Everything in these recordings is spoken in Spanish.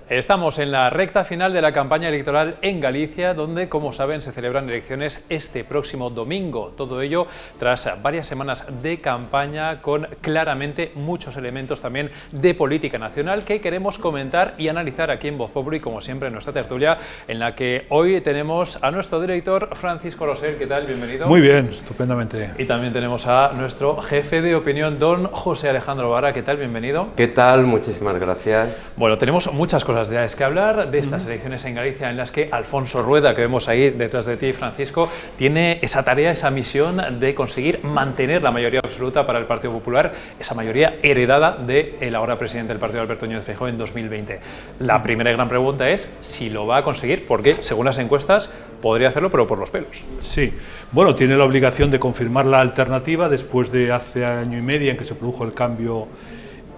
Estamos en la recta final de la campaña electoral en Galicia, donde, como saben, se celebran elecciones este próximo domingo. Todo ello tras varias semanas de campaña con claramente muchos elementos también de política nacional que queremos comentar y analizar aquí en Voz Populi, como siempre en nuestra tertulia, en la que hoy tenemos a nuestro director Francisco Rosell. ¿Qué tal? Bienvenido. Muy bien, estupendamente. Y también tenemos a nuestro jefe de opinión, don José Alejandro Vara. ¿Qué tal? Bienvenido. ¿Qué tal? Muchísimas gracias. Bueno, tenemos muchas cosas ya es que hablar de estas elecciones en Galicia, en las que Alfonso Rueda, que vemos ahí detrás de ti, Francisco, tiene esa tarea, esa misión de conseguir mantener la mayoría absoluta para el Partido Popular, esa mayoría heredada del ahora presidente del partido, Alberto Núñez Feijóo, en 2020. La primera gran pregunta es si lo va a conseguir, porque según las encuestas podría hacerlo, pero por los pelos. Sí, bueno, tiene la obligación de confirmar la alternativa después de hace año y medio en que se produjo el cambio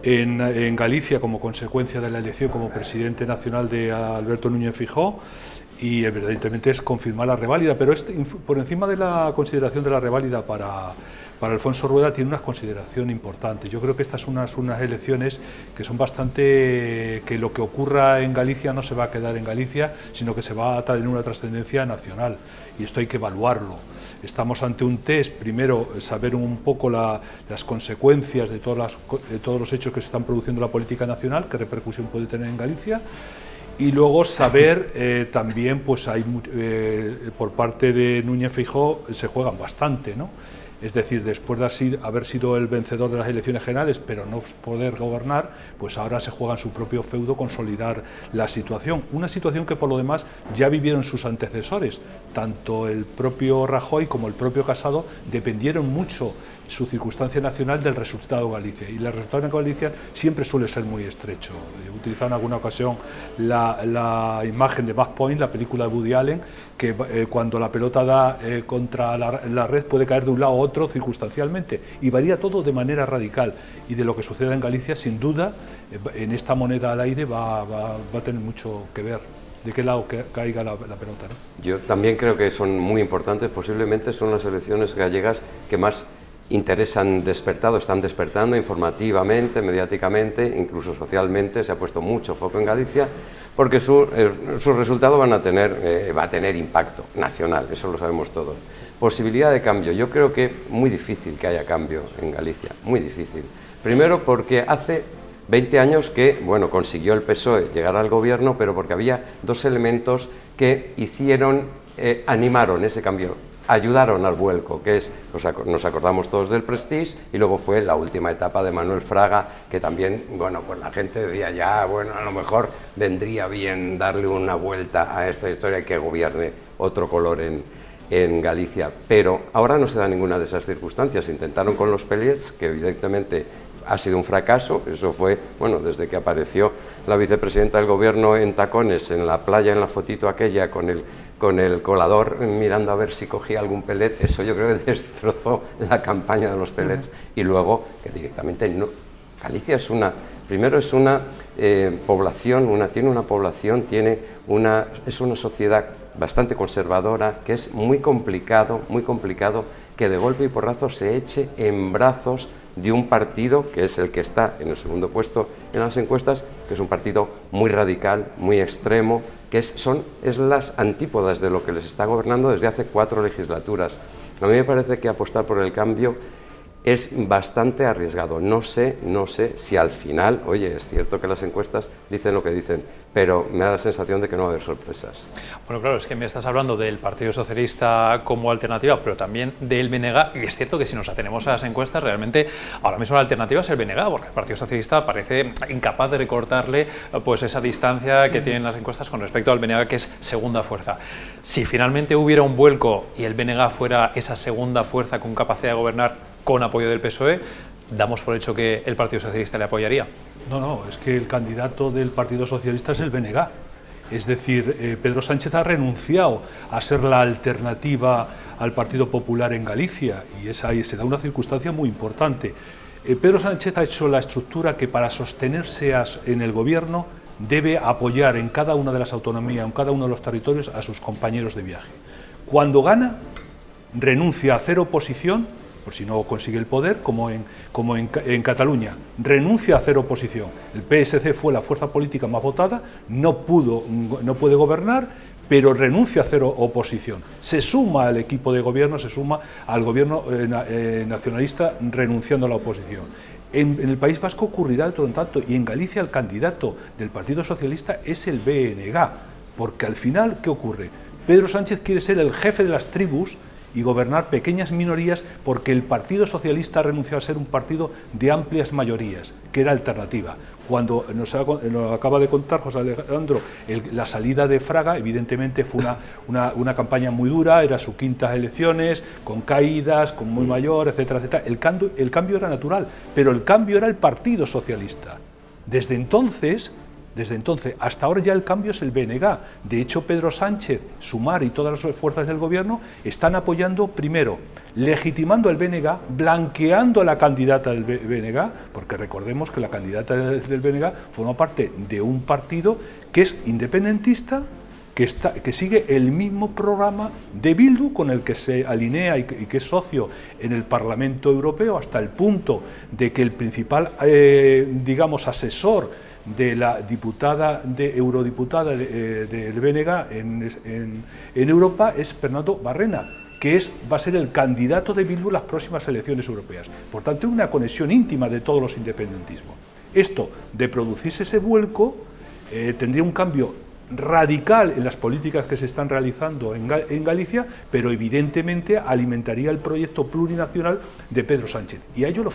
en Galicia como consecuencia de la elección como presidente nacional de Alberto Núñez Feijóo, y evidentemente es confirmar la reválida, pero por encima de la consideración de la reválida para Alfonso Rueda tiene una consideración importante. Yo creo que estas son unas elecciones que son bastante, que lo que ocurra en Galicia no se va a quedar en Galicia, sino que se va a tener una trascendencia nacional, y esto hay que evaluarlo. Estamos ante un test, primero saber un poco las consecuencias de todos los hechos que se están produciendo en la política nacional, qué repercusión puede tener en Galicia, y luego saber también, pues hay por parte de Núñez Feijóo se juegan bastante, ¿no? Es decir, después de haber sido el vencedor de las elecciones generales, pero no poder gobernar, pues ahora se juega en su propio feudo consolidar la situación. Una situación que, por lo demás, ya vivieron sus antecesores. Tanto el propio Rajoy como el propio Casado dependieron mucho su circunstancia nacional del resultado de Galicia. Y el resultado en Galicia siempre suele ser muy estrecho. He utilizado en alguna ocasión la imagen de Match Point, la película de Woody Allen, que cuando la pelota da contra la red puede caer de un lado a otro circunstancialmente, y varía todo de manera radical, y de lo que suceda en Galicia sin duda en esta moneda al aire va a tener mucho que ver de qué lado caiga la pelota, ¿no? Yo también creo que son muy importantes, posiblemente son las elecciones gallegas que más interés han despertado, están despertando informativamente, mediáticamente, incluso socialmente. Se ha puesto mucho foco en Galicia porque su resultado va a tener impacto nacional, eso lo sabemos todos. Posibilidad de cambio, yo creo que muy difícil que haya cambio en Galicia, muy difícil. Primero porque hace 20 años que, bueno, consiguió el PSOE llegar al gobierno, pero porque había dos elementos que animaron ese cambio, ayudaron al vuelco, que es, nos acordamos todos del Prestige, y luego fue la última etapa de Manuel Fraga, que también, bueno, pues la gente decía ya, bueno, a lo mejor vendría bien darle una vuelta a esta historia y que gobierne otro color en Galicia, pero ahora no se da ninguna de esas circunstancias. Intentaron con los pellets, que evidentemente ha sido un fracaso. Eso fue, bueno, desde que apareció la vicepresidenta del gobierno en tacones en la playa, en la fotito aquella, con el colador mirando a ver si cogía algún pellet, eso yo creo que destrozó la campaña de los pellets. Y luego, que directamente no. Galicia es una población, es una sociedad bastante conservadora, que es muy complicado que de golpe y porrazo se eche en brazos de un partido que es el que está en el segundo puesto en las encuestas, que es un partido muy radical, muy extremo, que es las antípodas de lo que les está gobernando desde hace 4 legislaturas. A mí me parece que apostar por el cambio es bastante arriesgado. No sé si al final, oye, es cierto que las encuestas dicen lo que dicen, pero me da la sensación de que no va a haber sorpresas. Bueno, claro, es que me estás hablando del Partido Socialista como alternativa, pero también del BNG, y es cierto que si nos atenemos a las encuestas, realmente ahora mismo la alternativa es el BNG, porque el Partido Socialista parece incapaz de recortarle pues esa distancia que tienen las encuestas con respecto al BNG, que es segunda fuerza. Si finalmente hubiera un vuelco y el BNG fuera esa segunda fuerza con capacidad de gobernar con apoyo del PSOE, ¿damos por hecho que el Partido Socialista le apoyaría? No, es que el candidato del Partido Socialista es el BNG. Es decir, Pedro Sánchez ha renunciado a ser la alternativa al Partido Popular en Galicia, y ahí se da una circunstancia muy importante. Pedro Sánchez ha hecho la estructura que para sostenerse en el gobierno debe apoyar en cada una de las autonomías, en cada uno de los territorios, a sus compañeros de viaje. Cuando gana, renuncia a hacer oposición por si no consigue el poder, como en Cataluña. Renuncia a hacer oposición. El PSC fue la fuerza política más votada, no puede gobernar, pero renuncia a hacer oposición. Se suma al equipo de gobierno, se suma al gobierno nacionalista renunciando a la oposición. En el País Vasco ocurrirá de todo en tanto, y en Galicia el candidato del Partido Socialista es el BNG, porque al final, ¿qué ocurre? Pedro Sánchez quiere ser el jefe de las tribus y gobernar pequeñas minorías, porque el Partido Socialista ha renunciado a ser un partido de amplias mayorías, que era alternativa. Cuando nos acaba de contar José Alejandro la salida de Fraga, evidentemente fue una campaña muy dura, era sus quintas elecciones, con caídas, con muy mayor, etcétera, etcétera. El cambio era natural, pero el cambio era el Partido Socialista. Desde entonces hasta ahora ya el cambio es el BNG. De hecho, Pedro Sánchez, Sumar y todas las fuerzas del gobierno están apoyando, primero, legitimando el BNG, blanqueando a la candidata del BNG, porque recordemos que la candidata del BNG forma parte de un partido que es independentista, que sigue el mismo programa de Bildu, con el que se alinea y que es socio en el Parlamento Europeo, hasta el punto de que el principal, asesor de la eurodiputada del BNG en Europa es Fernando Barrena, que va a ser el candidato de Bildu en las próximas elecciones europeas. Por tanto, hay una conexión íntima de todos los independentismos. Esto, de producirse ese vuelco, tendría un cambio radical en las políticas que se están realizando en Galicia, pero evidentemente alimentaría el proyecto plurinacional de Pedro Sánchez. Y a ello lo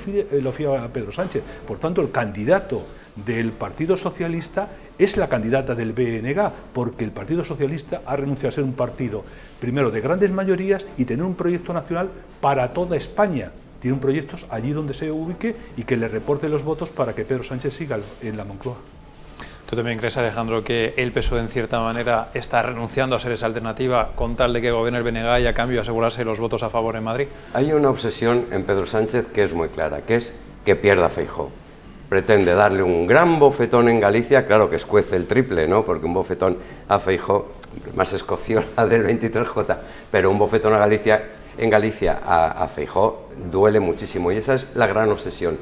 fía a Pedro Sánchez. Por tanto, el candidato del Partido Socialista es la candidata del BNG, porque el Partido Socialista ha renunciado a ser un partido, primero, de grandes mayorías y tener un proyecto nacional para toda España. Tiene un proyecto allí donde se ubique y que le reporte los votos para que Pedro Sánchez siga en la Moncloa. ¿Tú también crees, Alejandro, que el PSOE en cierta manera está renunciando a ser esa alternativa con tal de que gobierne el BNG y a cambio asegurarse los votos a favor en Madrid? Hay una obsesión en Pedro Sánchez que es muy clara, que es que pierda Feijóo. Pretende darle un gran bofetón en Galicia, claro que escuece el triple, ¿no? Porque un bofetón a Feijóo, más escociola del 23J, pero un bofetón en Galicia a Feijóo duele muchísimo, y esa es la gran obsesión.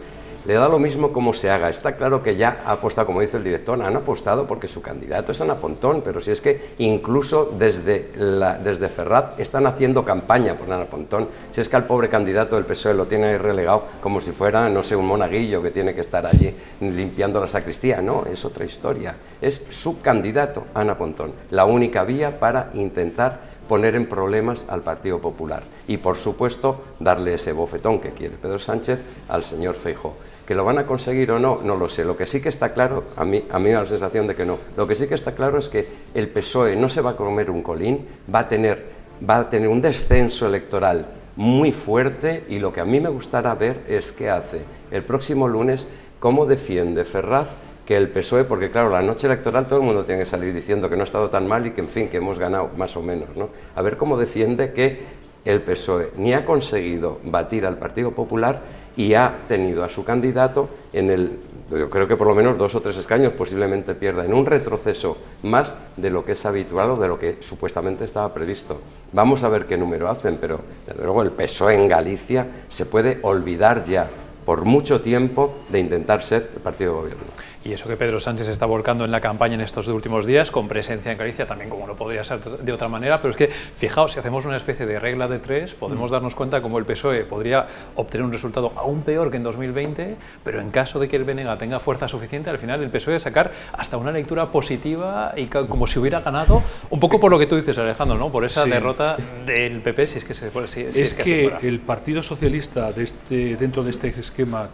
Le da lo mismo cómo se haga. Está claro que ya ha apostado, como dice el director, han apostado porque su candidato es Ana Pontón, pero si es que incluso desde Ferraz están haciendo campaña por Ana Pontón. Si es que al pobre candidato del PSOE lo tiene relegado como si fuera, no sé, un monaguillo que tiene que estar allí limpiando la sacristía. No, es otra historia. Es su candidato, Ana Pontón, la única vía para intentar poner en problemas al Partido Popular y, por supuesto, darle ese bofetón que quiere Pedro Sánchez al señor Feijóo. ¿Que lo van a conseguir o no? No lo sé. Lo que sí que está claro, a mí me da la sensación de que no, lo que sí que está claro es que el PSOE no se va a comer un colín, va a tener un descenso electoral muy fuerte, y lo que a mí me gustará ver es qué hace el próximo lunes, cómo defiende Ferraz que el PSOE, porque claro, la noche electoral todo el mundo tiene que salir diciendo que no ha estado tan mal y que, en fin, que hemos ganado más o menos, ¿no? A ver cómo defiende que el PSOE ni ha conseguido batir al Partido Popular y ha tenido a su candidato yo creo que por lo menos 2 o 3 escaños, posiblemente pierda, en un retroceso más de lo que es habitual o de lo que supuestamente estaba previsto. Vamos a ver qué número hacen, pero desde luego el PSOE en Galicia se puede olvidar ya por mucho tiempo de intentar ser el partido de gobierno. Y eso que Pedro Sánchez está volcando en la campaña en estos últimos días, con presencia en Galicia también, como no podría ser de otra manera, pero es que, fijaos, si hacemos una especie de regla de 3, podemos darnos cuenta cómo el PSOE podría obtener un resultado aún peor que en 2020, pero en caso de que el BNG tenga fuerza suficiente, al final el PSOE sacar hasta una lectura positiva y como si hubiera ganado, un poco por lo que tú dices, Alejandro, ¿no? Por esa derrota del PP, si es que se puede. Es que el Partido Socialista, dentro de este esquema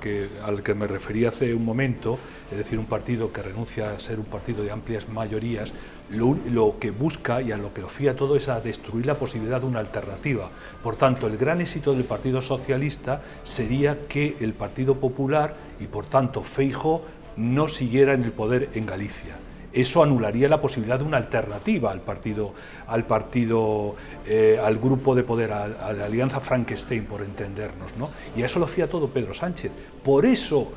al que me referí hace un momento, es decir, un partido que renuncia a ser un partido de amplias mayorías, lo que busca y a lo que lo fía todo es a destruir la posibilidad de una alternativa. Por tanto, el gran éxito del Partido Socialista sería que el Partido Popular y, por tanto, Feijóo no siguiera en el poder en Galicia. Eso anularía la posibilidad de una alternativa al grupo de poder, a la alianza Frankenstein, por entendernos, ¿no? Y a eso lo fía todo Pedro Sánchez. Por eso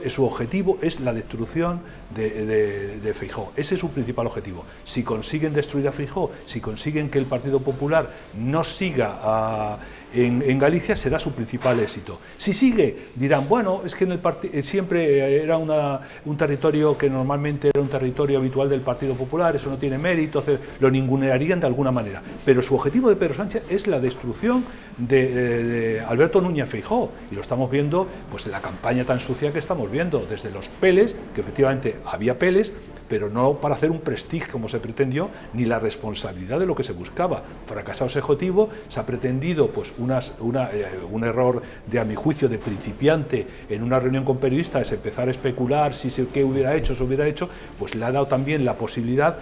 su objetivo es la destrucción de Feijóo. Ese es su principal objetivo. Si consiguen destruir a Feijóo, si consiguen que el Partido Popular no siga en Galicia será su principal éxito. Si sigue, dirán, bueno, es que en el siempre era un territorio que normalmente era un territorio habitual del Partido Popular, eso no tiene mérito, lo ningunearían de alguna manera. Pero su objetivo de Pedro Sánchez es la destrucción de Alberto Núñez Feijóo, y lo estamos viendo pues en la campaña tan sucia que estamos viendo, desde los peles, que efectivamente había peles, pero no para hacer un prestigio como se pretendió, ni la responsabilidad de lo que se buscaba. Fracasado ese objetivo, se ha pretendido pues un error de, a mi juicio, de principiante en una reunión con periodistas, empezar a especular qué hubiera hecho, se hubiera hecho, pues le ha dado también la posibilidad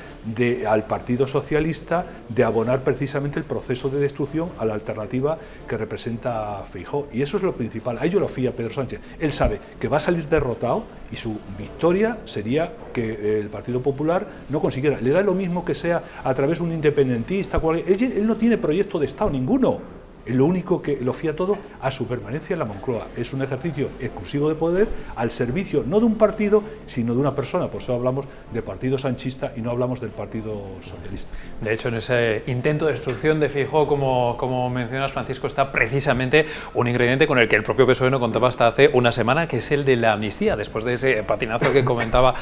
al Partido Socialista de abonar precisamente el proceso de destrucción a la alternativa que representa Feijóo. Y eso es lo principal. A ello lo fía Pedro Sánchez. Él sabe que va a salir derrotado y su victoria sería que el Partido Popular no consiguiera. Le da lo mismo que sea a través de un independentista. Él no tiene proyecto de Estado ninguno. Lo único que lo fía todo a su permanencia en la Moncloa. Es un ejercicio exclusivo de poder al servicio no de un partido, sino de una persona. Por eso hablamos de partido sanchista y no hablamos del Partido Socialista. De hecho, en ese intento de destrucción de Feijóo, como mencionas, Francisco, está precisamente un ingrediente con el que el propio PSOE no contaba hasta hace una semana, que es el de la amnistía. Después de ese patinazo que comentaba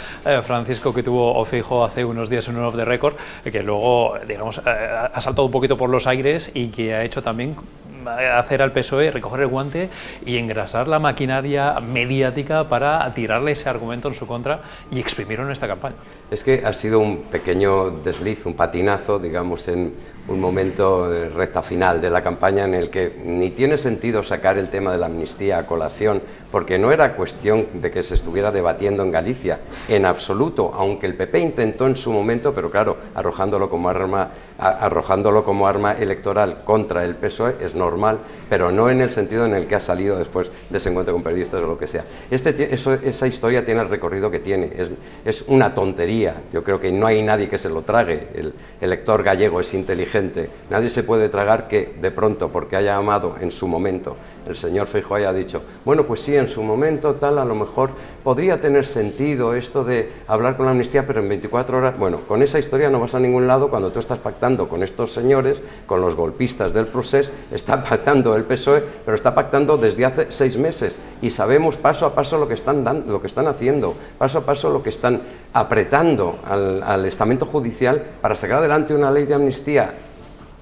Francisco que tuvo Feijóo hace unos días en un off the record, que luego, digamos, ha saltado un poquito por los aires y que ha hecho también hacer al PSOE recoger el guante y engrasar la maquinaria mediática para tirarle ese argumento en su contra y exprimirlo en esta campaña. Es que ha sido un pequeño desliz, un patinazo, digamos, en un momento de recta final de la campaña en el que ni tiene sentido sacar el tema de la amnistía a colación, porque no era cuestión de que se estuviera debatiendo en Galicia, en absoluto, aunque el PP intentó en su momento, pero claro, arrojándolo como arma electoral contra el PSOE es normal, pero no en el sentido en el que ha salido después de ese encuentro con periodistas o lo que sea. Esa historia tiene el recorrido que tiene, es una tontería. Yo creo que no hay nadie que se lo trague. El elector gallego es inteligente. Nadie se puede tragar que de pronto, porque haya amado en su momento, el señor Feijóo haya dicho, bueno, pues sí, en su momento tal, a lo mejor podría tener sentido esto de hablar con la amnistía, pero en 24 horas, bueno, con esa historia no vas a ningún lado cuando tú estás pactando con estos señores, con los golpistas del procés, está pactando el PSOE, pero está pactando desde hace 6 meses y sabemos paso a paso lo que están haciendo, paso a paso lo que están apretando al estamento judicial para sacar adelante una ley de amnistía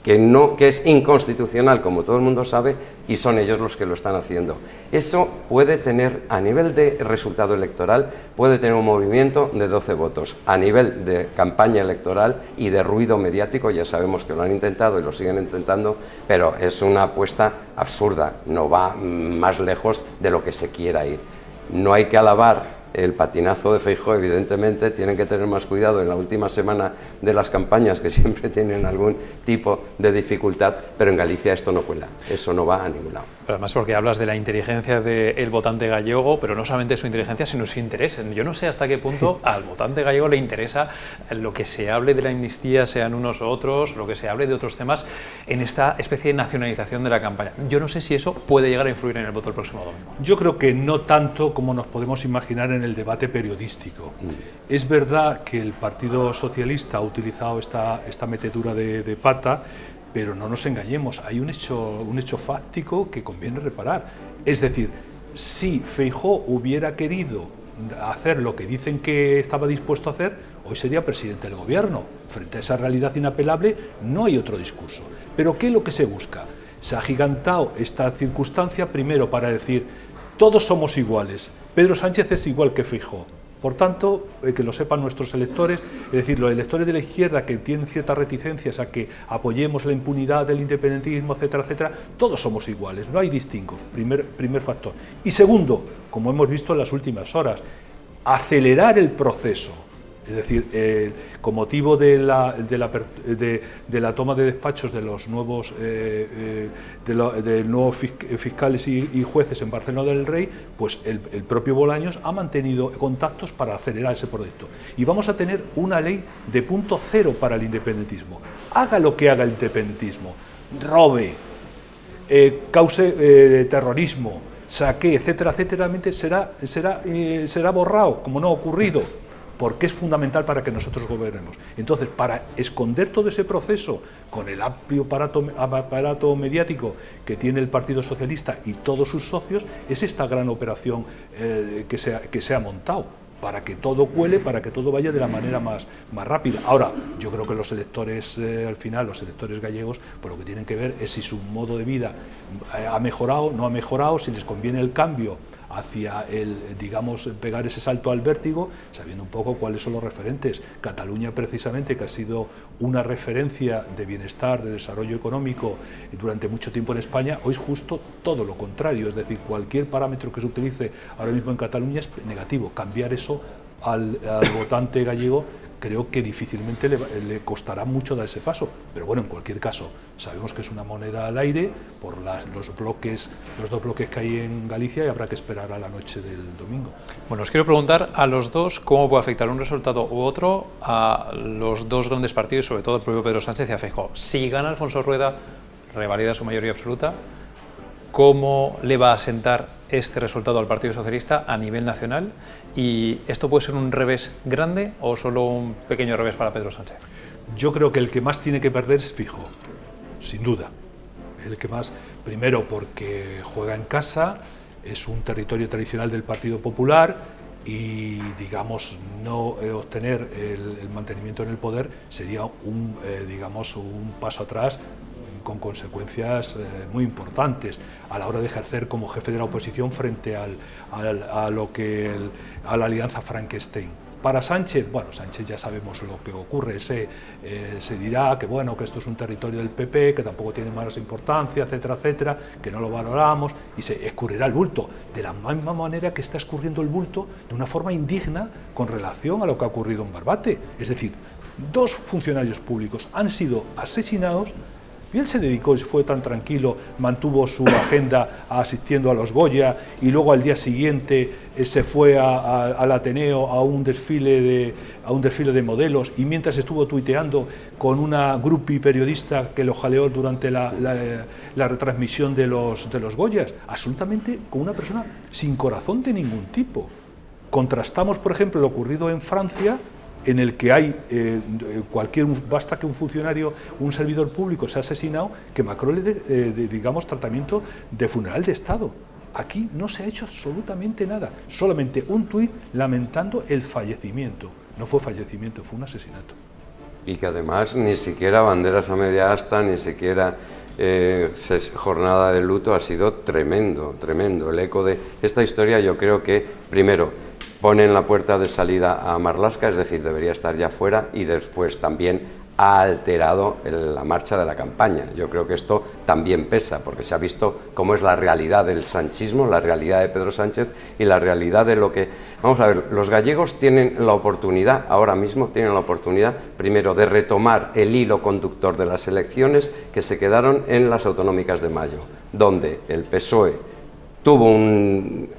que es inconstitucional, como todo el mundo sabe, y son ellos los que lo están haciendo. Eso puede tener, a nivel de resultado electoral, puede tener un movimiento de 12 votos. A nivel de campaña electoral y de ruido mediático, ya sabemos que lo han intentado y lo siguen intentando, pero es una apuesta absurda, no va más lejos de lo que se quiera ir. No hay que alabar el patinazo de Feijóo, evidentemente, tienen que tener más cuidado en la última semana de las campañas, que siempre tienen algún tipo de dificultad, pero en Galicia esto no cuela, eso no va a ningún lado. Pero además porque hablas de la inteligencia del votante gallego, pero no solamente su inteligencia, sino su interés. Yo no sé hasta qué punto al votante gallego le interesa lo que se hable de la amnistía, sean unos u otros, lo que se hable de otros temas, en esta especie de nacionalización de la campaña. Yo no sé si eso puede llegar a influir en el voto el próximo domingo. Yo creo que no tanto como nos podemos imaginar en el debate periodístico. Es verdad que el Partido Socialista ha utilizado esta metedura de pata, pero no nos engañemos, hay un hecho fáctico que conviene reparar. Es decir, si Feijóo hubiera querido hacer lo que dicen que estaba dispuesto a hacer, hoy sería presidente del gobierno. Frente a esa realidad inapelable no hay otro discurso. Pero ¿qué es lo que se busca? Se ha agigantado esta circunstancia primero para decir todos somos iguales, Pedro Sánchez es igual que Feijóo. Por tanto, que lo sepan nuestros electores, es decir, los electores de la izquierda que tienen ciertas reticencias a que apoyemos la impunidad del independentismo, etcétera, etcétera, todos somos iguales, no hay distingos, primer factor. Y segundo, como hemos visto en las últimas horas, acelerar el proceso. Es decir, con motivo de la toma de despachos de los nuevos, fiscales y jueces en Barcelona del Rey, pues el propio Bolaños ha mantenido contactos para acelerar ese proyecto. Y vamos a tener una ley de punto cero para el independentismo. Haga lo que haga el independentismo, robe, cause terrorismo, saque, etcétera, etcétera, será borrado, como no ha ocurrido. porque es fundamental para que nosotros gobernemos. Entonces, para esconder todo ese proceso con el amplio aparato mediático que tiene el Partido Socialista y todos sus socios, es esta gran operación que se ha montado, para que todo cuele, para que todo vaya de la manera más rápida. Ahora, yo creo que los electores, al final, los electores gallegos, pues lo que tienen que ver es si su modo de vida ha mejorado, no ha mejorado, si les conviene el cambio hacia digamos, pegar ese salto al vértigo, sabiendo un poco cuáles son los referentes. Cataluña, precisamente, que ha sido una referencia de bienestar, de desarrollo económico durante mucho tiempo en España, hoy es justo todo lo contrario, es decir, cualquier parámetro que se utilice ahora mismo en Cataluña es negativo. Cambiar eso al votante gallego creo que difícilmente le costará mucho dar ese paso, pero bueno, en cualquier caso, sabemos que es una moneda al aire por los dos bloques que hay en Galicia, y habrá que esperar a la noche del domingo. Bueno, os quiero preguntar a los dos cómo puede afectar un resultado u otro a los dos grandes partidos, sobre todo el propio Pedro Sánchez y a Feijóo. Si gana Alfonso Rueda, revalida su mayoría absoluta, ¿cómo le va a sentar este resultado al Partido Socialista a nivel nacional? ¿Y esto puede ser un revés grande o solo un pequeño revés para Pedro Sánchez? Yo creo que el que más tiene que perder es Feijóo, sin duda. El que más, primero porque juega en casa, es un territorio tradicional del Partido Popular y, digamos, no obtener el mantenimiento en el poder sería digamos, un paso atrás con consecuencias muy importantes a la hora de ejercer como jefe de la oposición frente a la alianza Frankenstein. Para Sánchez, bueno, Sánchez ya sabemos lo que ocurre, se dirá que bueno, que esto es un territorio del PP, que tampoco tiene más importancia, etcétera, etcétera, que no lo valoramos, y se escurrirá el bulto, de la misma manera que está escurriendo el bulto de una forma indigna con relación a lo que ha ocurrido en Barbate. Es decir, 2 funcionarios públicos han sido asesinados. Y él se dedicó, fue tan tranquilo, mantuvo su agenda asistiendo a los Goya y luego al día siguiente se fue al Ateneo a un desfile de modelos, y mientras estuvo tuiteando con una groupie periodista que lo jaleó durante la retransmisión de los Goyas, absolutamente con una persona sin corazón de ningún tipo. Contrastamos, por ejemplo, lo ocurrido en Francia, en el que hay basta que un funcionario, un servidor público sea asesinado, que Macron le dé, digamos, tratamiento de funeral de Estado. Aquí no se ha hecho absolutamente nada, solamente un tuit lamentando el fallecimiento. No fue fallecimiento, fue un asesinato. Y que además ni siquiera banderas a media asta, ni siquiera jornada de luto, ha sido tremendo, tremendo. El eco de esta historia, yo creo que, primero, pone en la puerta de salida a Marlaska, es decir, debería estar ya fuera, y después también ha alterado la marcha de la campaña. Yo creo que esto también pesa, porque se ha visto cómo es la realidad del sanchismo, la realidad de Pedro Sánchez y la realidad de lo que... Vamos a ver, los gallegos tienen la oportunidad, ahora mismo tienen la oportunidad, primero, de retomar el hilo conductor de las elecciones que se quedaron en las autonómicas de mayo, donde el PSOE tuvo un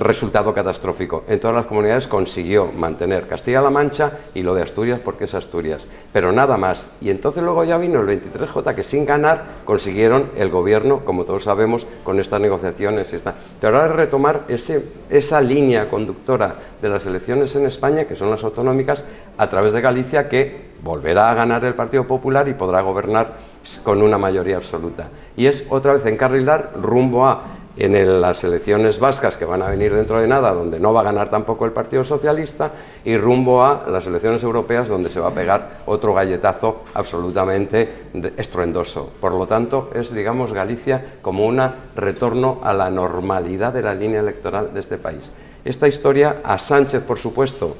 resultado catastrófico. En todas las comunidades consiguió mantener Castilla-La Mancha y lo de Asturias porque es Asturias, pero nada más. Y entonces luego ya vino el 23J, que sin ganar consiguieron el gobierno, como todos sabemos, con estas negociaciones. Pero ahora retomar esa línea conductora de las elecciones en España, que son las autonómicas, a través de Galicia, que volverá a ganar el Partido Popular y podrá gobernar con una mayoría absoluta. Y es otra vez encarrilar rumbo a las elecciones vascas que van a venir dentro de nada, donde no va a ganar tampoco el Partido Socialista, y rumbo a las elecciones europeas, donde se va a pegar otro galletazo absolutamente estruendoso. Por lo tanto, es, digamos, Galicia como un retorno a la normalidad de la línea electoral de este país. Esta historia a Sánchez, por supuesto,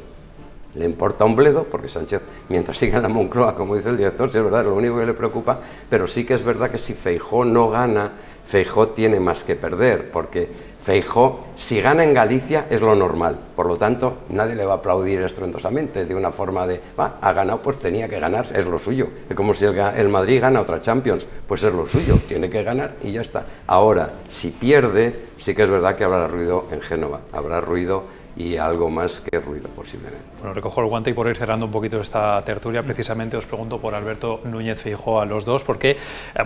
le importa un bledo, porque Sánchez, mientras siga en la Moncloa, como dice el director, sí es verdad, es lo único que le preocupa, pero sí que es verdad que si Feijóo no gana, Feijóo tiene más que perder, porque Feijóo, si gana en Galicia, es lo normal, por lo tanto, nadie le va a aplaudir estruendosamente, de una forma de, ha ganado, pues tenía que ganar, es lo suyo, es como si el Madrid gana otra Champions, pues es lo suyo, tiene que ganar y ya está. Ahora, si pierde, sí que es verdad que habrá ruido en Génova, habrá ruido. y algo más que ruido posiblemente. Bueno, recojo el guante y por ir cerrando un poquito esta tertulia, precisamente os pregunto por Alberto Núñez Feijóo a los dos, porque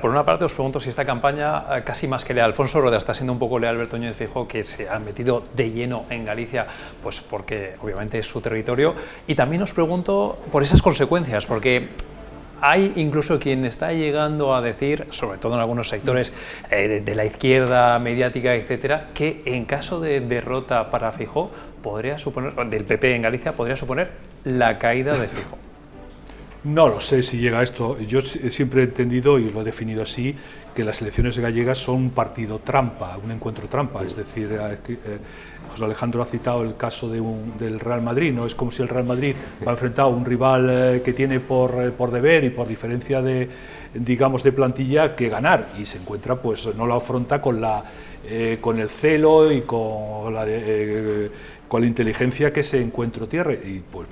por una parte os pregunto si esta campaña, casi más que lea Alfonso Rueda, está siendo un poco lea Alberto Núñez Feijóo, que se ha metido de lleno en Galicia, pues porque obviamente es su territorio, y también os pregunto por esas consecuencias, porque hay incluso quien está llegando a decir, sobre todo en algunos sectores de la izquierda mediática, etcétera, que en caso de derrota para Feijóo podría suponer, del PP en Galicia, podría suponer la caída de Feijóo. No lo sé si llega a esto. Yo siempre he entendido, y lo he definido así, que las elecciones gallegas son un partido trampa, un encuentro trampa. Es decir, José Alejandro ha citado el caso del Real Madrid. No es como si el Real Madrid va a enfrentar a un rival que tiene por deber y por diferencia de, digamos, de plantilla que ganar, y se encuentra, pues no lo afronta con el celo y con la inteligencia que ese encuentro tiene, y pues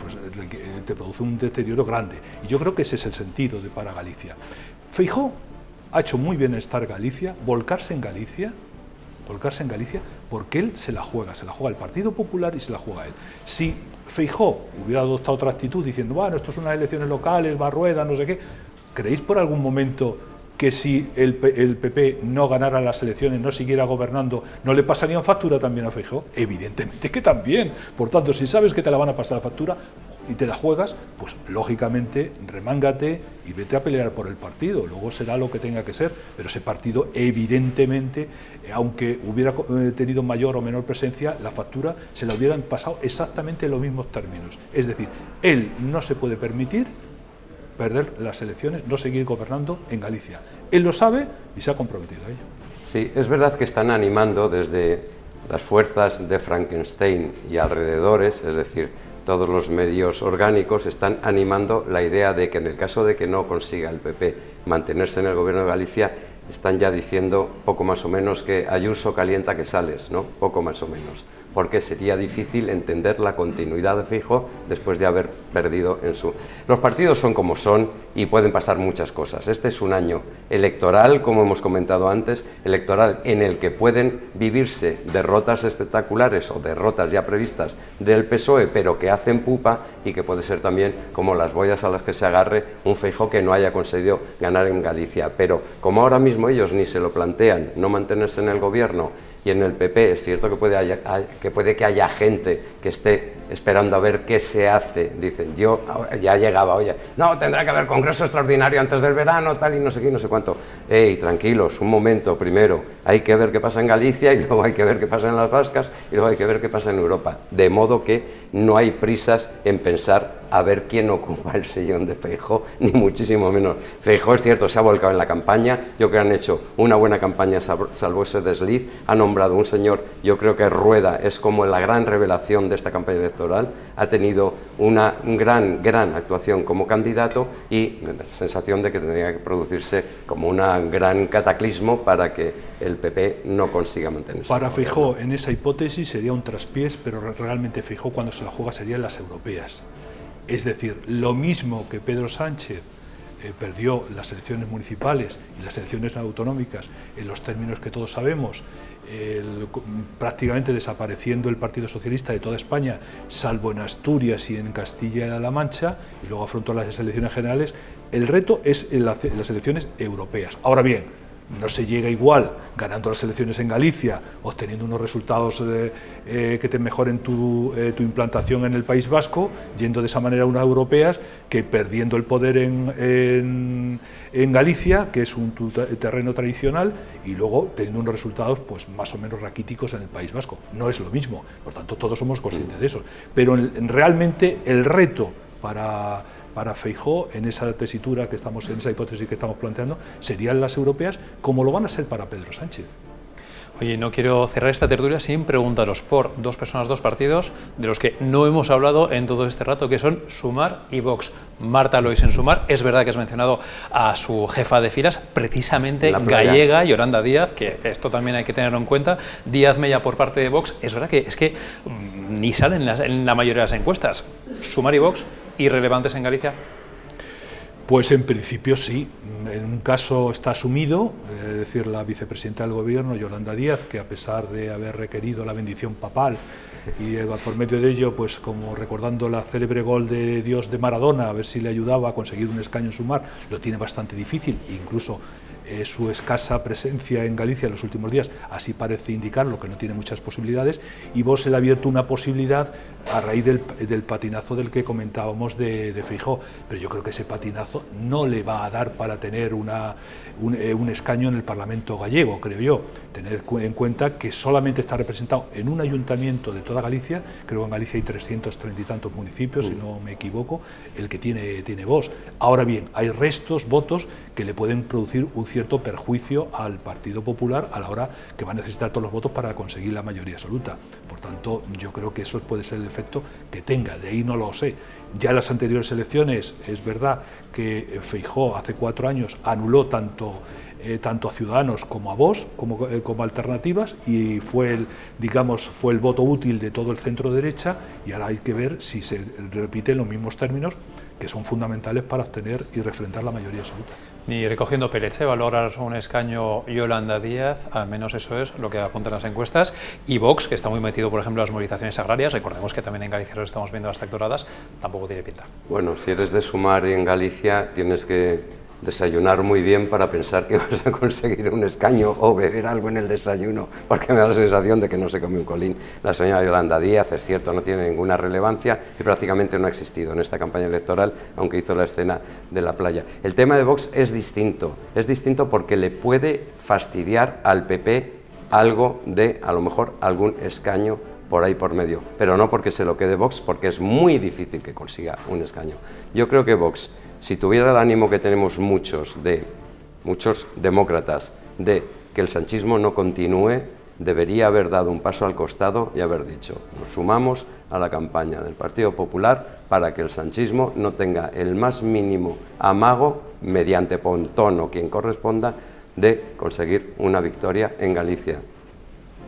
te produce un deterioro grande. Y yo creo que ese es el sentido para Galicia. Feijóo ha hecho muy bien estar en Galicia, volcarse en Galicia, porque él se la juega el Partido Popular y se la juega él. Si Feijóo hubiera adoptado otra actitud diciendo, bueno, esto son unas elecciones locales, va a rueda, no sé qué, ¿creéis por algún momento que si el PP no ganara las elecciones, no siguiera gobernando, no le pasarían factura también a Feijóo? Evidentemente que también. Por tanto, si sabes que te la van a pasar la factura y te la juegas, pues lógicamente remángate y vete a pelear por el partido. Luego será lo que tenga que ser, pero ese partido evidentemente, aunque hubiera tenido mayor o menor presencia, la factura se la hubieran pasado exactamente en los mismos términos. Es decir, él no se puede permitir perder las elecciones, no seguir gobernando en Galicia. Él lo sabe y se ha comprometido a ello. Sí, es verdad que están animando desde las fuerzas de Frankenstein y alrededores, es decir, todos los medios orgánicos están animando la idea de que en el caso de que no consiga el PP mantenerse en el gobierno de Galicia, están ya diciendo poco más o menos que Ayuso calienta que sales, ¿no? Poco más o menos, porque sería difícil entender la continuidad de Feijóo después de haber perdido en su... Los partidos son como son y pueden pasar muchas cosas. Este es un año electoral, como hemos comentado antes, electoral en el que pueden vivirse derrotas espectaculares o derrotas ya previstas del PSOE, pero que hacen pupa, y que puede ser también como las boyas a las que se agarre un Feijóo que no haya conseguido ganar en Galicia. Pero como ahora mismo ellos ni se lo plantean, no mantenerse en el gobierno, y en el PP es cierto que puede que haya gente que esté esperando a ver qué se hace. Dicen, yo ya llegaba, oye, no, tendrá que haber congreso extraordinario antes del verano, tal y no sé qué, no sé cuánto. Ey, tranquilos, un momento, primero hay que ver qué pasa en Galicia, y luego hay que ver qué pasa en las Vascas, y luego hay que ver qué pasa en Europa. De modo que no hay prisas en pensar a ver quién ocupa el sillón de Feijóo, ni muchísimo menos. Feijóo, es cierto, se ha volcado en la campaña, yo creo que han hecho una buena campaña, salvo ese desliz, ha nombrado un señor, yo creo que Rueda es como la gran revelación de esta campaña electoral, ha tenido una gran actuación como candidato, y la sensación de que tendría que producirse como un gran cataclismo para que el PP no consiga mantenerse. Para Feijóo, en esa hipótesis sería un traspiés, pero realmente Feijóo cuando se la juega serían las europeas. Es decir, lo mismo que Pedro Sánchez perdió las elecciones municipales y las elecciones autonómicas en los términos que todos sabemos, prácticamente desapareciendo el Partido Socialista de toda España, salvo en Asturias y en Castilla-La Mancha, y luego afrontó las elecciones generales. El reto es en las elecciones europeas. Ahora bien, no se llega igual ganando las elecciones en Galicia, obteniendo unos resultados que te mejoren tu implantación en el País Vasco, yendo de esa manera a unas europeas, que perdiendo el poder en Galicia, que es un terreno tradicional, y luego teniendo unos resultados pues más o menos raquíticos en el País Vasco. No es lo mismo, por tanto todos somos conscientes de eso. Pero realmente el reto para Feijóo, en esa tesitura que estamos, en esa hipótesis que estamos planteando, serían las europeas, como lo van a ser para Pedro Sánchez. Oye, no quiero cerrar esta tertulia sin preguntaros por dos personas, dos partidos, de los que no hemos hablado en todo este rato, que son Sumar y Vox. Marta Lois en Sumar, es verdad que has mencionado a su jefa de filas, precisamente gallega, Yolanda Díaz, que esto también hay que tenerlo en cuenta. Díaz Mella por parte de Vox, es verdad que ni salen en la mayoría de las encuestas. Sumar y Vox, irrelevantes en Galicia. Pues en principio sí. En un caso está asumido, es decir, la vicepresidenta del Gobierno, Yolanda Díaz, que a pesar de haber requerido la bendición papal y por medio de ello, pues como recordando la célebre gol de Dios de Maradona, a ver si le ayudaba a conseguir un escaño en Sumar, lo tiene bastante difícil, incluso su escasa presencia en Galicia en los últimos días así parece indicarlo, que no tiene muchas posibilidades, y Vox se le ha abierto una posibilidad a raíz del patinazo del que comentábamos de Feijóo, pero yo creo que ese patinazo no le va a dar para tener un escaño en el Parlamento gallego, creo yo. Tened en cuenta que solamente está representado en un ayuntamiento de toda Galicia, creo que en Galicia hay 330 y tantos municipios, si no me equivoco, el que tiene Vox. Ahora bien, hay restos, votos, que le pueden producir un cierto perjuicio al Partido Popular a la hora que va a necesitar todos los votos para conseguir la mayoría absoluta. Por tanto, yo creo que eso puede ser el efecto que tenga, de ahí no lo sé. Ya en las anteriores elecciones es verdad que Feijóo hace 4 años anuló tanto a Ciudadanos como a Vox como alternativas, y fue el voto útil de todo el centro derecha, y ahora hay que ver si se repiten los mismos términos que son fundamentales para obtener y refrendar la mayoría absoluta. Ni recogiendo Peleche, valorar un escaño Yolanda Díaz, al menos eso es lo que apuntan las encuestas, y Vox, que está muy metido, por ejemplo, en las movilizaciones agrarias, recordemos que también en Galicia lo estamos viendo las tractoradas, tampoco tiene pinta. Bueno, si eres de Sumar y en Galicia, tienes que desayunar muy bien para pensar que vas a conseguir un escaño o beber algo en el desayuno, porque me da la sensación de que no se come un colín. La señora Yolanda Díaz, es cierto, no tiene ninguna relevancia y prácticamente no ha existido en esta campaña electoral, aunque hizo la escena de la playa. El tema de Vox es distinto porque le puede fastidiar al PP algo de, a lo mejor, algún escaño por ahí por medio, pero no porque se lo quede Vox, porque es muy difícil que consiga un escaño. Yo creo que Vox, si tuviera el ánimo que tenemos muchos demócratas, de que el sanchismo no continúe, debería haber dado un paso al costado y haber dicho: nos sumamos a la campaña del Partido Popular para que el sanchismo no tenga el más mínimo amago, mediante Pontón o quien corresponda, de conseguir una victoria en Galicia.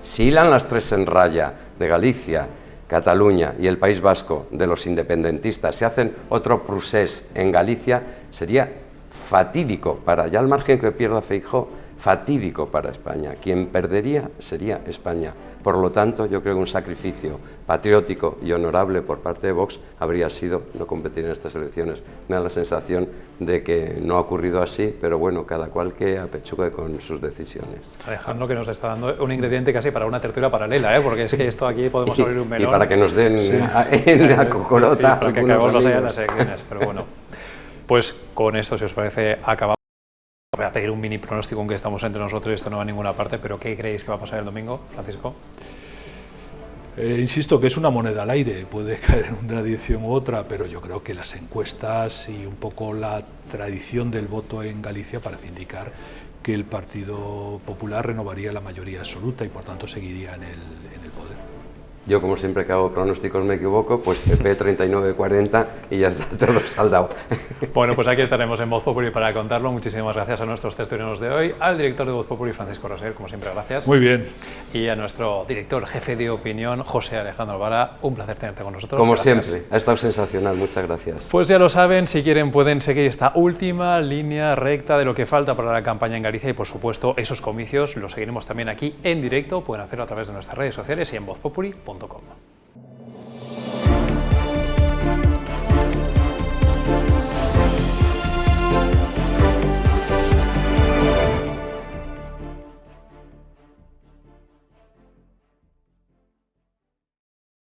Si hilan las tres en raya de Galicia, Cataluña y el País Vasco de los independentistas, se hacen otro procés en Galicia, sería fatídico para, ya al margen que pierda Feijóo, fatídico para España. Quien perdería sería España. Por lo tanto, yo creo que un sacrificio patriótico y honorable por parte de Vox habría sido no competir en estas elecciones. Me da la sensación de que no ha ocurrido así, pero bueno, cada cual que apechugue con sus decisiones. Alejandro, que nos está dando un ingrediente casi para una tertulia paralela, porque es que esto aquí podemos abrir un melón. Y para que nos den en la cocorota. Sí, para que acabemos las elecciones, pero bueno. Pues con esto, si os parece, acabamos. Voy a pedir un mini pronóstico, aunque estamos entre nosotros y esto no va a ninguna parte, pero ¿qué creéis que va a pasar el domingo, Francisco? Insisto que es una moneda al aire, puede caer en una dirección u otra, pero yo creo que las encuestas y un poco la tradición del voto en Galicia parece indicar que el Partido Popular renovaría la mayoría absoluta y por tanto seguiría en el poder. Yo, como siempre que hago pronósticos me equivoco, pues PP 39-40 y ya está todo saldado. Bueno, pues aquí estaremos en Voz Populi para contarlo. Muchísimas gracias a nuestros tertulianos de hoy, al director de Voz Populi, Francisco Roser, como siempre, gracias. Muy bien. Y a nuestro director jefe de opinión, José Alejandro Alvara, un placer tenerte con nosotros. Como siempre, ha estado sensacional, muchas gracias. Pues ya lo saben, si quieren pueden seguir esta última línea recta de lo que falta para la campaña en Galicia y, por supuesto, esos comicios los seguiremos también aquí en directo. Pueden hacerlo a través de nuestras redes sociales y en vozpopuli.com.